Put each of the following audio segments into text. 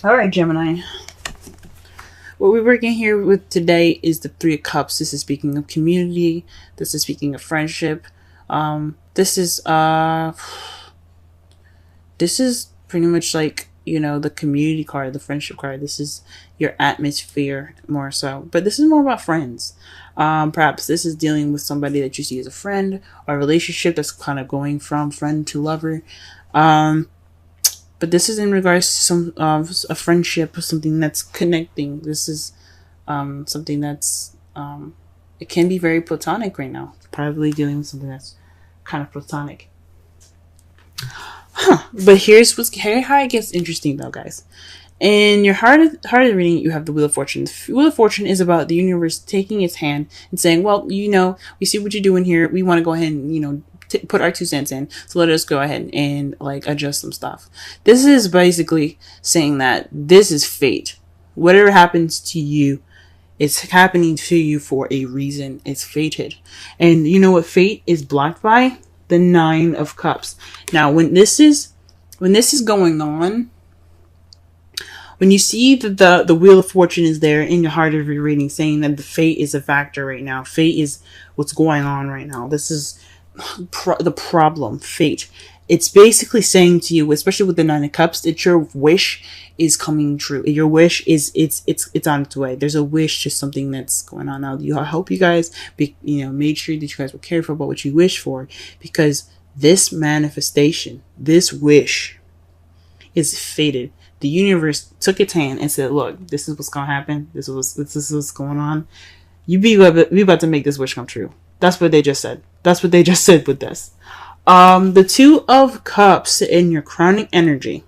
All right, Gemini. What we're working here with today is the Three of Cups. This is speaking of community. This is speaking of friendship. This is pretty much like, the community card, the friendship card. This is your atmosphere more so. But this is more about friends. Perhaps this is dealing with somebody that you see as a friend, or a relationship that's kind of going from friend to lover. But this is in regards to some a friendship, something that's connecting. This is something that's it can be very platonic right now. Probably dealing with something that's kind of platonic. But here's how it gets interesting, though, guys. In your heart of reading, you have the Wheel of Fortune. The Wheel of Fortune is about the universe taking its hand and saying, well, we see what you're doing here. We want to go ahead and, put our 2 cents in. So let us go ahead and adjust some stuff. This is basically saying that this is fate. Whatever happens to you, it's happening to you for a reason. It's fated. And you know what fate is blocked by? The 9 of Cups. Now, when this is going on, when you see that the Wheel of Fortune is there in your heart of your reading, saying that the fate is a factor right now. Fate is what's going on right now. This is the problem, fate. It's basically saying to you, especially with the 9 of Cups, that your wish is coming true. Your wish is it's on its way. There's a wish to something that's going on now. I hope you guys made sure that you guys were careful about what you wish for, because this manifestation, this wish, is fated. The universe took its hand and said, "Look, this is what's gonna happen. This is what's going on. We about to make this wish come true." That's what they just said. That's what they just said with this. The 2 of Cups in your crowning energy.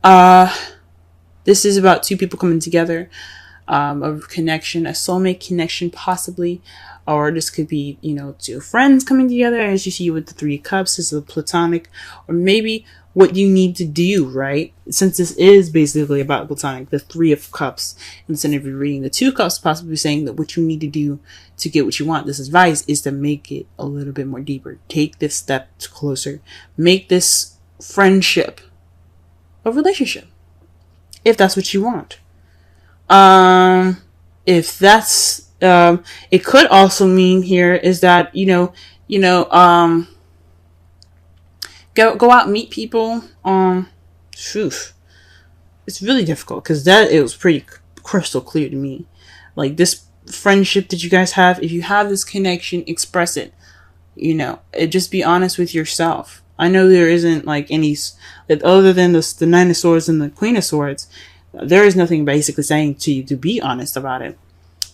This is about 2 people coming together, a connection, a soulmate connection possibly, or this could be, 2 friends coming together, as you see with the 3 of Cups. This is a platonic, or maybe what you need to do, right? Since this is basically about platonic, the 3 of Cups, instead of reading the 2 Cups, possibly saying that what you need to do to get what you want, this advice is to make it a little bit more deeper. Take this step closer. Make this friendship a relationship, if that's what you want. If that's, it could also mean here is that, go out and meet people. It's really difficult, because it was pretty crystal clear to me. Like, this friendship that you guys have, if you have this connection, express it. Just be honest with yourself. I know there isn't any, other than the 9 of Swords and the Queen of Swords, there is nothing basically saying to you to be honest about it.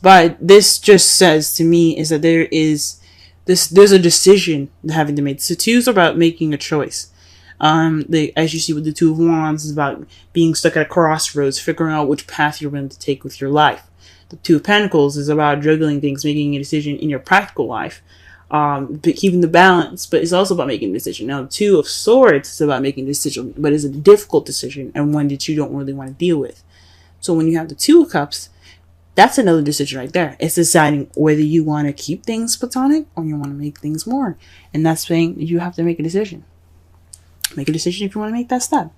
But this just says to me is that there's a decision having to make. So 2 is about making a choice. As you see with the 2 of Wands, is about being stuck at a crossroads, figuring out which path you're going to take with your life. The 2 of Pentacles is about juggling things, making a decision in your practical life, but keeping the balance. But it's also about making a decision. Now, the 2 of Swords is about making a decision, but it's a difficult decision and one that you don't really want to deal with. So when you have the 2 of Cups, that's another decision right there. It's deciding whether you want to keep things platonic or you want to make things more. And that's saying you have to make a decision. Make a decision if you want to make that step.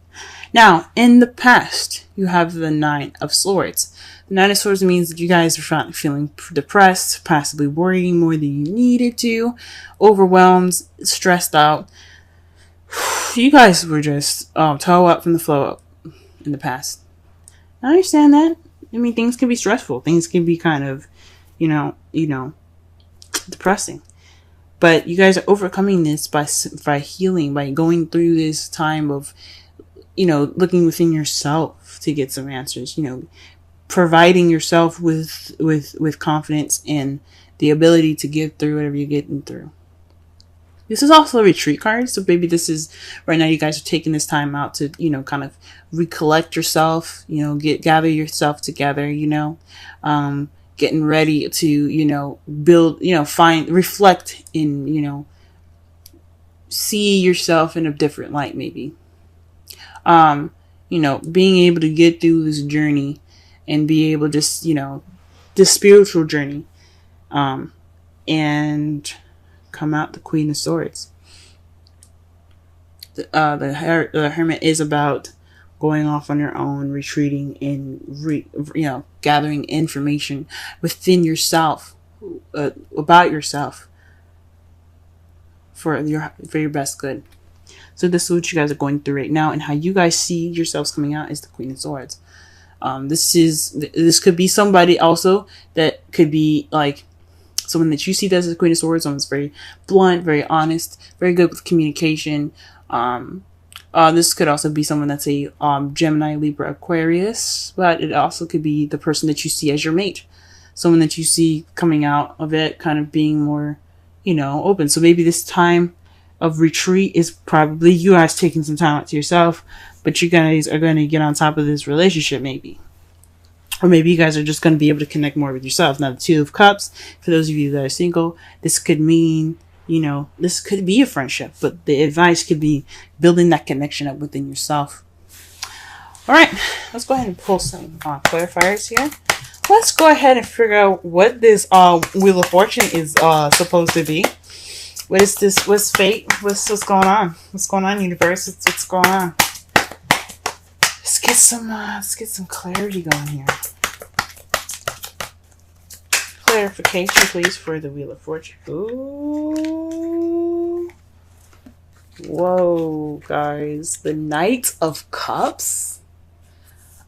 Now, in the past, you have the 9 of Swords. The 9 of Swords means that you guys are feeling depressed, possibly worrying more than you needed to, overwhelmed, stressed out. You guys were just toe up from the flow up in the past. I understand that. I mean, things can be stressful. Things can be kind of, depressing. But you guys are overcoming this by healing, by going through this time of, looking within yourself to get some answers. Providing yourself with confidence and the ability to get through whatever you're getting through. This is also a retreat card, so maybe this is right now you guys are taking this time out to, kind of recollect yourself, gather yourself together, getting ready to, build, reflect in, see yourself in a different light, maybe. Being able to get through this journey and be able to just, this spiritual journey, and come out the Queen of Swords. The Hermit is about going off on your own, retreating, and gathering information within yourself, about yourself, for your best good. So this is what you guys are going through right now, and how you guys see yourselves coming out is the Queen of Swords. This could be somebody also that could be like someone that you see as the Queen of Swords. Someone's very blunt, very honest, very good with communication. This could also be someone that's a Gemini, Libra, Aquarius, but it also could be the person that you see as your mate. Someone that you see coming out of it kind of being more, open. So maybe this time of retreat is probably you guys taking some time out to yourself, but you guys are going to get on top of this relationship maybe. Or maybe you guys are just going to be able to connect more with yourself. Now, the Two of Cups, for those of you that are single, this could mean, this could be a friendship, but the advice could be building that connection up within yourself. All right, let's go ahead and pull some clarifiers here. Let's go ahead and figure out what this Wheel of Fortune is supposed to be. What is this? What's fate? What's going on? What's going on, universe? What's going on? Let's get some clarity going here. Clarification, please, for the Wheel of Fortune. Ooh. Whoa, guys. The Knight of Cups?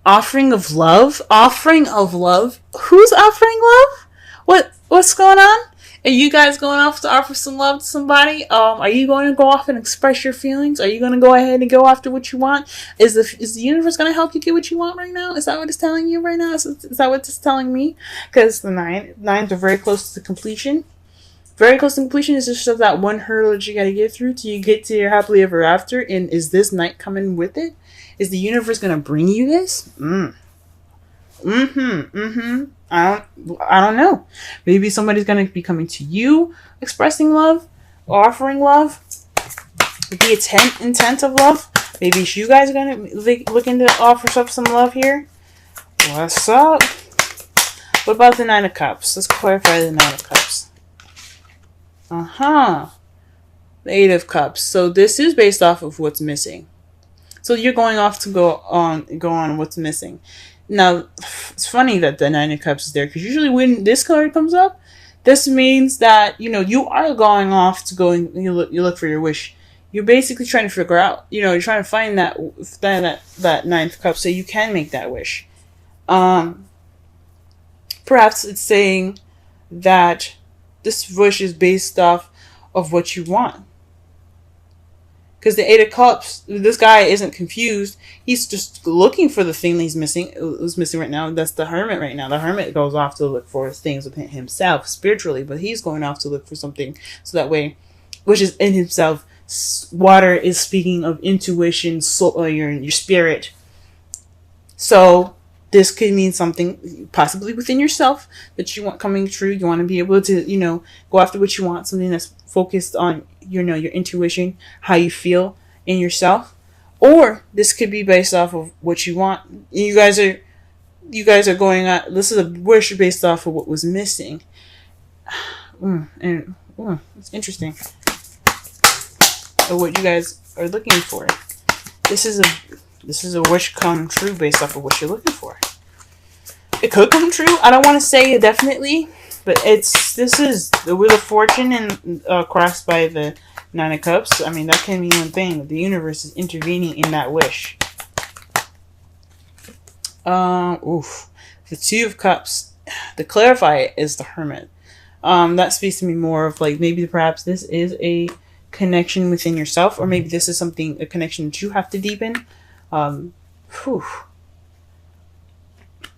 Offering of love? Offering of love? Who's offering love? What's going on? Are you guys going off to offer some love to somebody? Are you going to go off and express your feelings? Are you going to go ahead and go after what you want? Is the universe going to help you get what you want right now? Is that what it's telling you right now? Is that what it's telling me? Because the nines are very close to completion. Very close to completion. Is just that one hurdle that you got to get through till you get to your happily ever after. And is this night coming with it? Is the universe going to bring you this? I don't know. Maybe somebody's going to be coming to you, expressing love, offering love, the intent of love. Maybe you guys are going to looking to offer some love here. What's up? What about the Nine of Cups? Let's clarify the Nine of Cups. The Eight of Cups. So this is based off of what's missing. So you're going off to go on what's missing. Now, it's funny that the Nine of Cups is there, because usually when this card comes up, this means that, you are going off to go and you look for your wish. You're basically trying to figure out, you're trying to find that Ninth Cup so you can make that wish. Perhaps it's saying that this wish is based off of what you want. Because the Eight of Cups, this guy isn't confused. He's just looking for the thing that he's missing. Who's missing right now? That's the Hermit right now. The Hermit goes off to look for things within himself spiritually, but he's going off to look for something so that way, which is in himself. Water is speaking of intuition, soul, your spirit. So this could mean something possibly within yourself that you want coming true. You want to be able to, go after what you want. Something that's focused on, your intuition, how you feel in yourself. Or this could be based off of what you want. You guys are going on. This is a wish based off of what was missing. It's interesting. Or what you guys are looking for. This is a wish come true based off of what you're looking for. It could come true. I don't want to say definitely, but this is the Wheel of Fortune and crossed by the Nine of Cups. I mean, that can mean one thing. The universe is intervening in that wish. The Two of Cups. To clarify it is the Hermit. That speaks to me more of like maybe perhaps this is a connection within yourself, or maybe this is a connection that you have to deepen.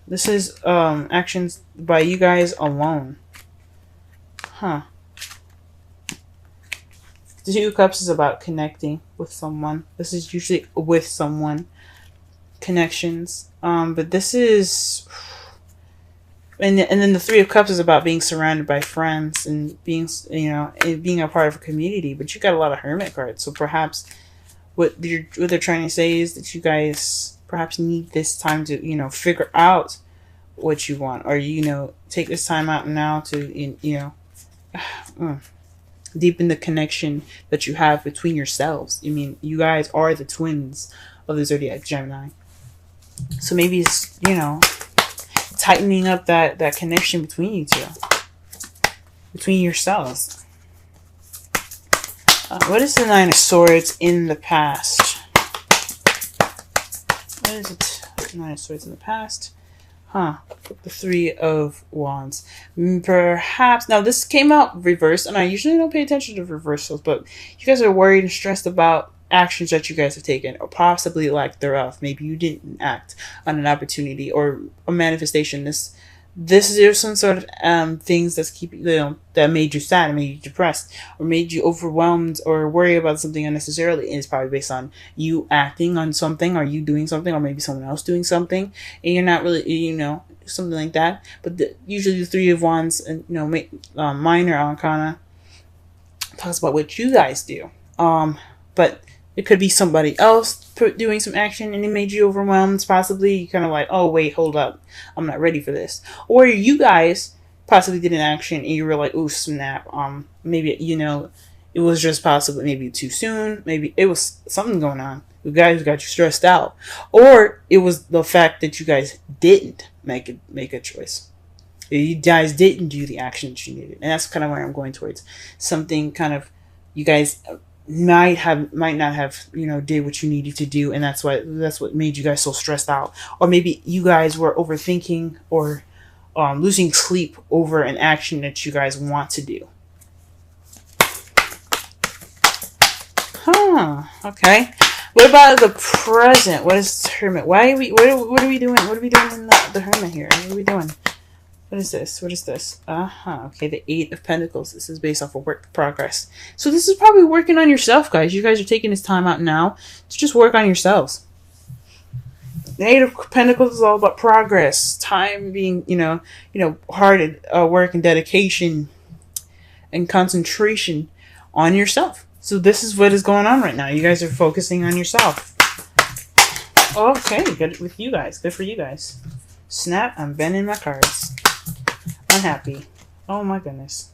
This is actions by you guys alone. The Two of Cups is about connecting with someone. This is usually with someone. Connections. But this is... And then the Three of Cups is about being surrounded by friends and being, being a part of a community. But you got a lot of Hermit cards. So perhaps what they're trying to say is that you guys perhaps need this time to, figure out what you want. Or, take this time out now to, deepen the connection that you have between yourselves. I mean, you guys are the twins of the zodiac Gemini. So maybe it's, you know, tightening up that connection between you two, between yourselves. What is the Nine of Swords in the past? What is it? Nine of Swords in the past. The Three of Wands. Perhaps, now this came out reversed, and I usually don't pay attention to reversals, but you guys are worried and stressed about actions that you guys have taken, or possibly lack thereof. Maybe you didn't act on an opportunity or a manifestation. This is some sort of things that's keeping, you know, that made you sad, made you depressed, or made you overwhelmed or worry about something unnecessarily. And it's probably based on you acting on something, or you doing something, or maybe someone else doing something, and you're not really, you know, something like that. But usually the Three of Wands, and you know, minor arcana talks about what you guys do. But it could be somebody else doing some action and it made you overwhelmed. Possibly you kind of like, oh wait, hold up, I'm not ready for this. Or you guys possibly did an action and you were like, oh snap. Maybe, you know, it was just possibly maybe too soon. Maybe it was something going on. You guys got you stressed out. Or it was the fact that you guys didn't make a choice. You guys didn't do the action that you needed. And that's kind of where I'm going towards. Something kind of, you guys might not have, you know, did what you needed to do, and that's what made you guys so stressed out. Or maybe you guys were overthinking or losing sleep over an action that you guys want to do. Okay. What about the present? What is Hermit? Why are we, what are we doing? What are we doing in the Hermit here? What are we doing? What is this? What is this? Okay, the Eight of Pentacles. This is based off of work progress. So this is probably working on yourself, guys. You guys are taking this time out now to just work on yourselves. The Eight of Pentacles is all about progress. Time being, you know, hard work and dedication and concentration on yourself. So this is what is going on right now. You guys are focusing on yourself. Okay, good with you guys. Good for you guys. Snap, I'm bending my cards. Unhappy. Oh my goodness.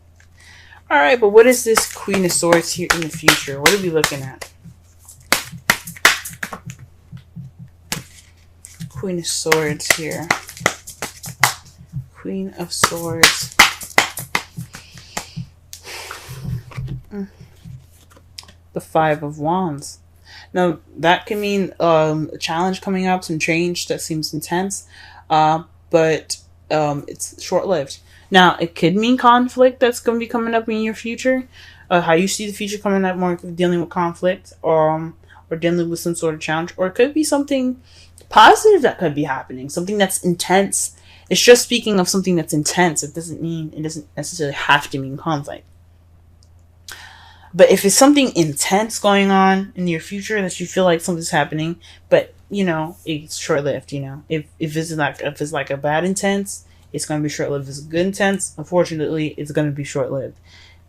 Alright, but what is this Queen of Swords here in the future? What are we looking at? Queen of Swords here. Queen of Swords. The Five of Wands. Now, that can mean a challenge coming up, some change that seems intense, but it's short-lived. Now, it could mean conflict that's going to be coming up in your future. How you see the future coming up, more dealing with conflict, or dealing with some sort of challenge. Or it could be something positive that could be happening, something that's intense. It's just speaking of something that's intense. It doesn't necessarily have to mean conflict. But if it's something intense going on in your future that you feel like something's happening, but you know, it's short-lived, you know. If it's like a bad intense, it's going to be short-lived. If it's good intense, unfortunately, it's going to be short-lived.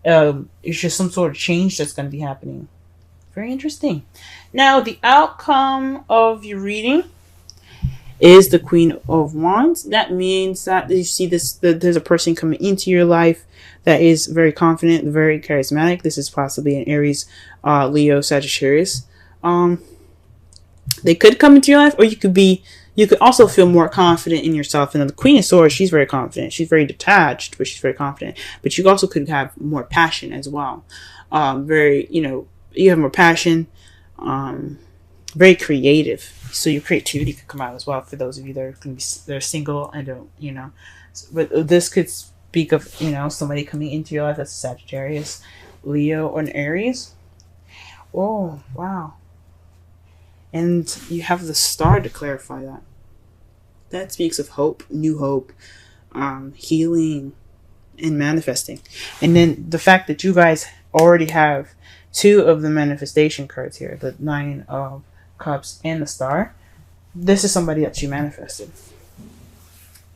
It's just some sort of change that's going to be happening. Very interesting. Now, the outcome of your reading is the Queen of Wands. That means that you see there's a person coming into your life that is very confident, very charismatic. This is possibly an Aries, Leo, Sagittarius. They could come into your life, or you could also feel more confident in yourself. And the Queen of Swords, she's very confident. She's very detached, but she's very confident. But you also could have more passion as well. You have more passion, very creative. So your creativity could come out as well for those of you that they're single and don't, you know. But this could speak of, you know, somebody coming into your life that's a Sagittarius, Leo, or an Aries. Oh, wow. And you have the Star to clarify that. That speaks of hope, new hope, healing, and manifesting. And then the fact that you guys already have two of the manifestation cards here, the Nine of Cups and the Star. This is somebody that you manifested.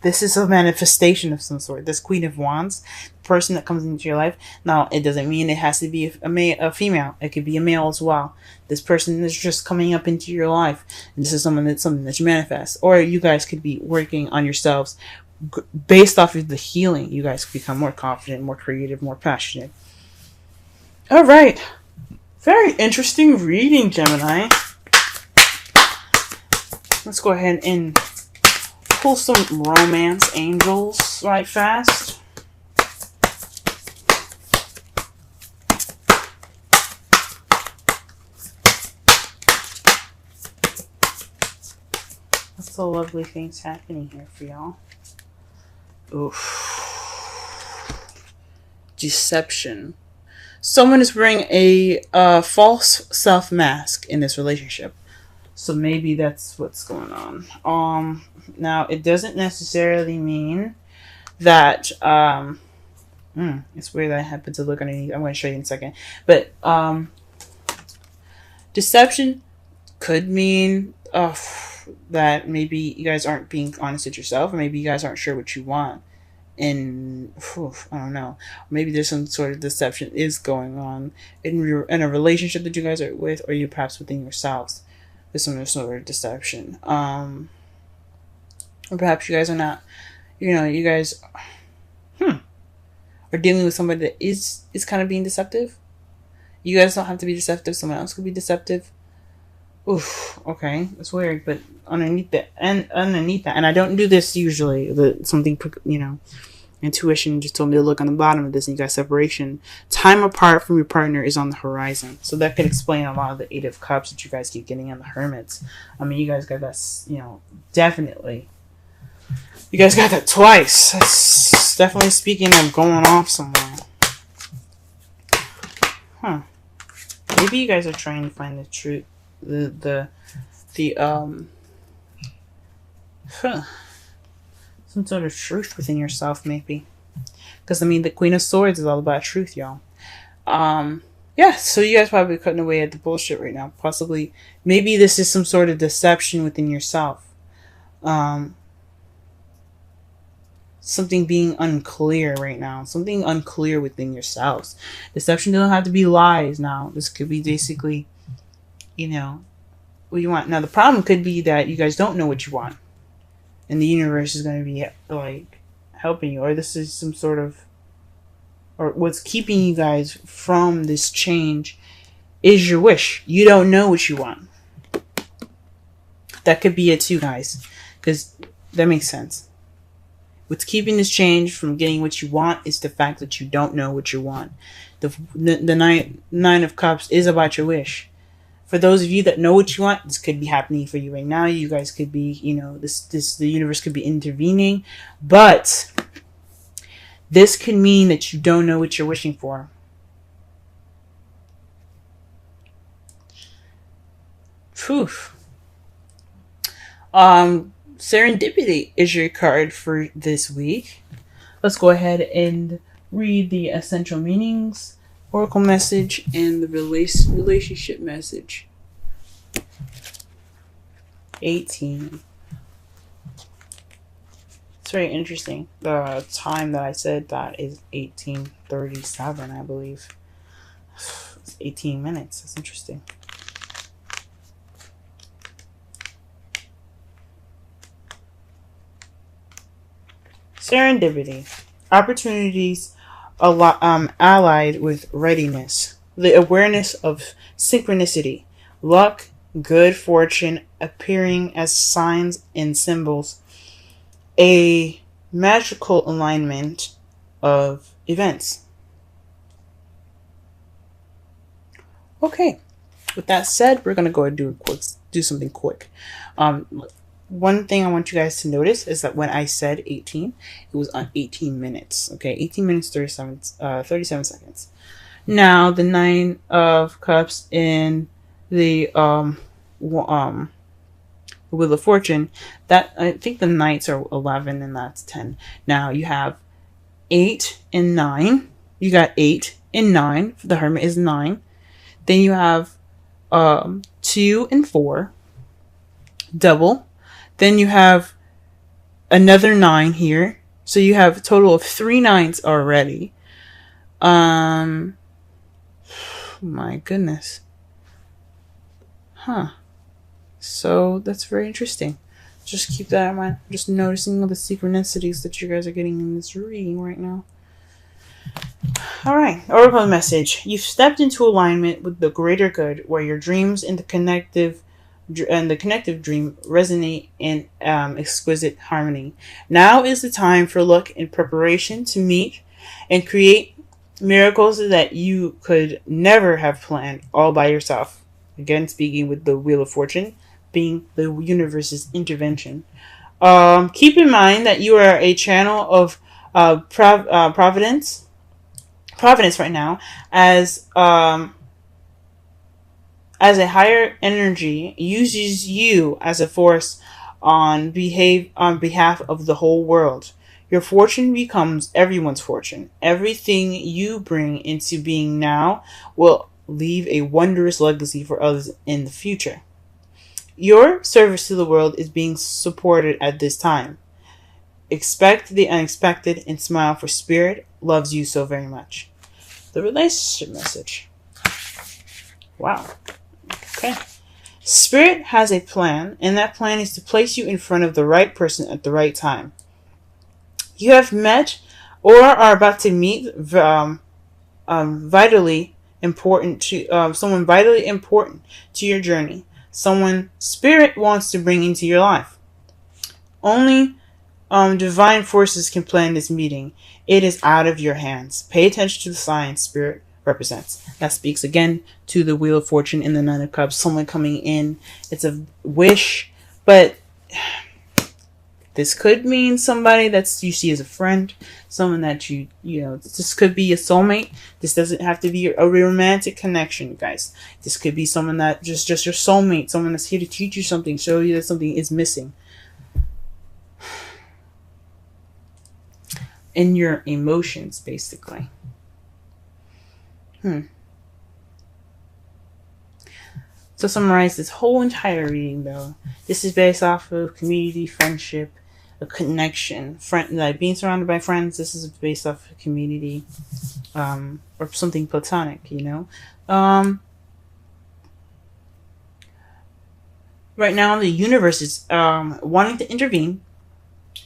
This is a manifestation of some sort. This Queen of Wands, the person that comes into your life. Now, it doesn't mean it has to be a female. It could be a male as well. This person is just coming up into your life. And this is something that you manifest. Or you guys could be working on yourselves. Based off of the healing, you guys become more confident, more creative, more passionate. All right. Very interesting reading, Gemini. Let's go ahead and pull some romance angels right fast. Lots of lovely things happening here for y'all. Oof. Deception. Someone is wearing a false self mask in this relationship. So maybe that's what's going on. Now it doesn't necessarily mean that it's weird that I happen to look underneath. I'm going to show you in a second. But deception could mean that maybe you guys aren't being honest with yourself, or maybe you guys aren't sure what you want. And I don't know. Maybe there's some sort of deception is going on in a relationship that you guys are with, or you perhaps within yourselves. There's some sort of deception. Or perhaps you guys are not. You guys are dealing with somebody that is kind of being deceptive. You guys don't have to be deceptive. Someone else could be deceptive. Oof. Okay, that's weird. But underneath that, and I don't do this usually. Intuition just told me to look on the bottom of this, and you got separation. Time apart from your partner is on the horizon. So that could explain a lot of the Eight of Cups that you guys keep getting on the Hermits. I mean, you guys got that, definitely. You guys got that twice. That's definitely speaking of going off somewhere. Huh. Maybe you guys are trying to find the truth. Some sort of truth within yourself, maybe. Because, the Queen of Swords is all about truth, y'all. Yeah, so you guys probably cutting away at the bullshit right now. Possibly, maybe this is some sort of deception within yourself. Something being unclear right now. Something unclear within yourselves. Deception doesn't have to be lies now. This could be basically, what you want. Now, the problem could be that you guys don't know what you want. And the universe is going to be, helping you. Or this is some sort of... Or what's keeping you guys from this change is your wish. You don't know what you want. That could be it too, guys. Because that makes sense. What's keeping this change from getting what you want is the fact that you don't know what you want. The Nine of Cups is about your wish. For those of you that know what you want, this could be happening for you right now. You guys could be, the universe could be intervening. But this could mean that you don't know what you're wishing for. Phew. Serendipity is your card for this week. Let's go ahead and read the essential meanings, oracle message, and the relationship message. 18. It's very interesting. The time that I said that is 18:37, I believe. It's 18 minutes. That's interesting. Serendipity. Opportunities allied with readiness. The awareness of synchronicity. Luck, good fortune appearing as signs and symbols. A magical alignment of events. Okay. With that said, we're going to go and do something quick. One thing I want you guys to notice is that when I said 18, it was on 18 minutes. Okay, 18 minutes, 37 seconds. Now, the Nine of Cups in the Wheel of Fortune, that I think the Knights are 11 and that's 10. Now, you have 8 and 9. You got 8 and 9. The Hermit is 9. Then you have 2 and 4. Double. Then you have another 9 here. So you have a total of 3 9s already. My goodness. Huh. So that's very interesting. Just keep that in mind. Just noticing all the synchronicities that you guys are getting in this reading right now. Alright, oracle message. You've stepped into alignment with the greater good, where your dreams and the connective and the connective dream resonate in exquisite harmony. Now is the time for luck and preparation to meet and create miracles that you could never have planned all by yourself. Again, speaking with the Wheel of Fortune being the universe's intervention. Keep in mind that you are a channel of providence right now, as a higher energy uses you as a force on behalf of the whole world. Your fortune becomes everyone's fortune. Everything you bring into being now will leave a wondrous legacy for others in the future. Your service to the world is being supported at this time. Expect the unexpected and smile, for Spirit loves you so very much. The relationship message. Wow. Okay. Spirit has a plan, and that plan is to place you in front of the right person at the right time. You have met or are about to meet vitally important to someone vitally important to your journey. Someone Spirit wants to bring into your life. Only divine forces can plan this meeting. It is out of your hands. Pay attention to the signs Spirit represents. That speaks again to the Wheel of Fortune and the Nine of Cups. Someone coming in. It's a wish, but this could mean somebody that's you see as a friend, someone that you know. This could be a soulmate. This doesn't have to be a romantic connection, guys. This could be someone that just your soulmate, someone that's here to teach you something, show you that something is missing in your emotions, basically. To summarize this whole entire reading, though, this is based off of community, friendship, a connection, like being surrounded by friends. This is based off of community, or something platonic, you know. Right now, the universe is wanting to intervene,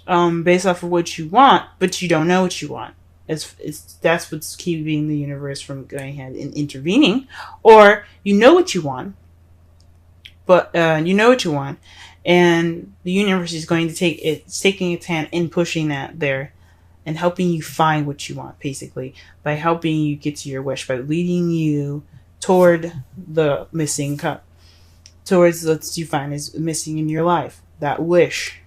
based off of what you want, but you don't know what you want. That's what's keeping the universe from going ahead and intervening. Or you know what you want, but and the universe is going to taking its hand in pushing that there and helping you find what you want, basically, by helping you get to your wish, by leading you toward the missing cup, towards what you find is missing in your life, that wish.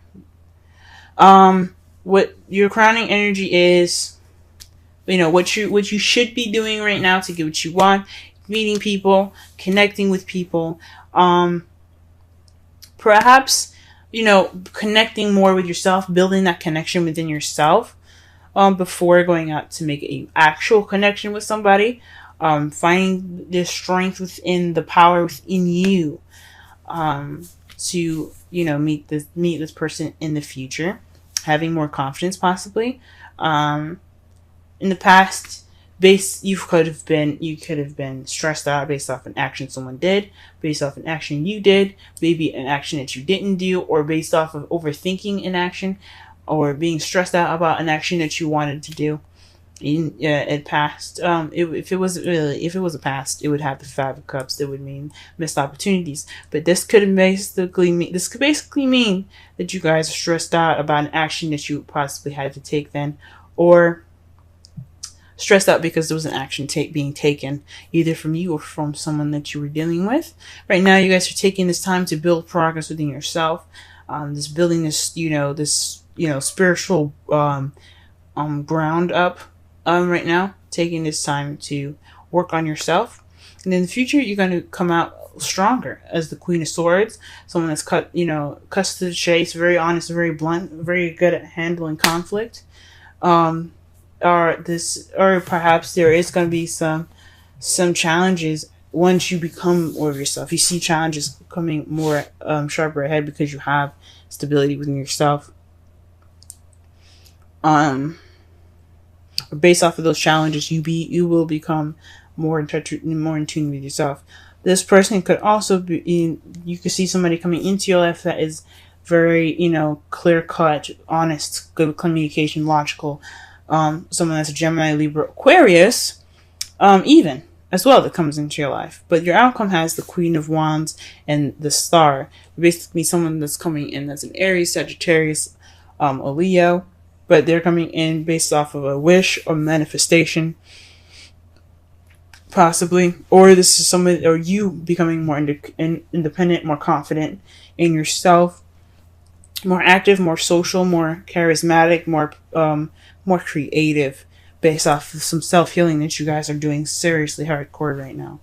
What your crowning energy is, you know, what you should be doing right now to get what you want, meeting people, connecting with people, perhaps, you know, connecting more with yourself, building that connection within yourself, before going out to make an actual connection with somebody, finding the strength within, the power within you, to, you know, meet this person in the future, having more confidence, possibly. In the past, you could have been stressed out based off an action someone did, based off an action you did, maybe an action that you didn't do, or based off of overthinking an action, or being stressed out about an action that you wanted to do. It passed. If it was a past, it would have the Five of Cups. That would mean missed opportunities. But this could basically mean that you guys are stressed out about an action that you possibly had to take then, or stressed out because there was an action being taken, either from you or from someone that you were dealing with. Right now, you guys are taking this time to build progress within yourself. Building this spiritual ground up. Right now, taking this time to work on yourself, and in the future, you're going to come out stronger as the Queen of Swords, someone that's cuts to the chase, very honest, very blunt, very good at handling conflict. Or perhaps there is going to be some challenges once you become more of yourself. You see challenges coming more sharper ahead because you have stability within yourself. Based off of those challenges, you will become more in touch, more in tune with yourself. This person could also be, you could see somebody coming into your life that is very, clear cut, honest, good communication, logical. Someone that's a Gemini, Libra, Aquarius, even. as well that comes into your life. But your outcome has the Queen of Wands and the Star. Basically, someone that's coming in that's an Aries, Sagittarius, a Leo, but they're coming in based off of a wish or manifestation, possibly. Or this is someone, or you becoming more independent, more confident in yourself, more active, more social, more charismatic, more creative, based off of some self-healing that you guys are doing seriously hardcore right now.